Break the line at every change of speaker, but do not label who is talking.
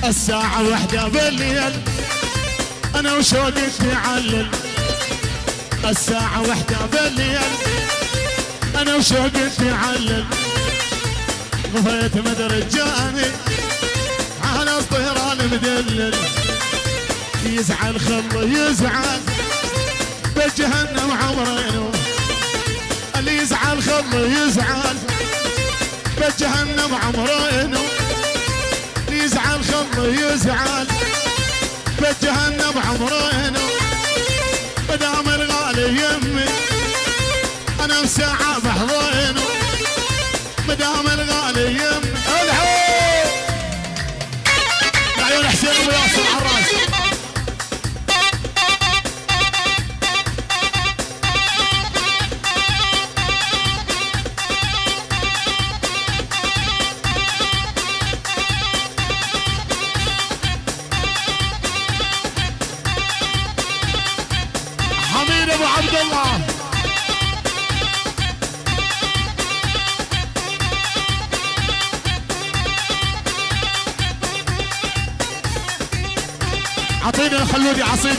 الساعة 1 بالليل انا وشوقي تعلل. الساعة 1 بالليل انا وشوقي تعلل. غفيت مدري جاني على الطيران مدلل. يزعل خله يزعل بجهنم عمرينه. اللي يزعل خله يزعل بجهنم عمرينه. اللي يزعل خله يزعل بجهنم عمرينه. مدام الغالي يمي انا مساعة بحضينه. مدام الغالي يمي الحين عيون حسين ابو ياسر عراس. حميد ابو عبد الله عطيني الخلودي عصيدي.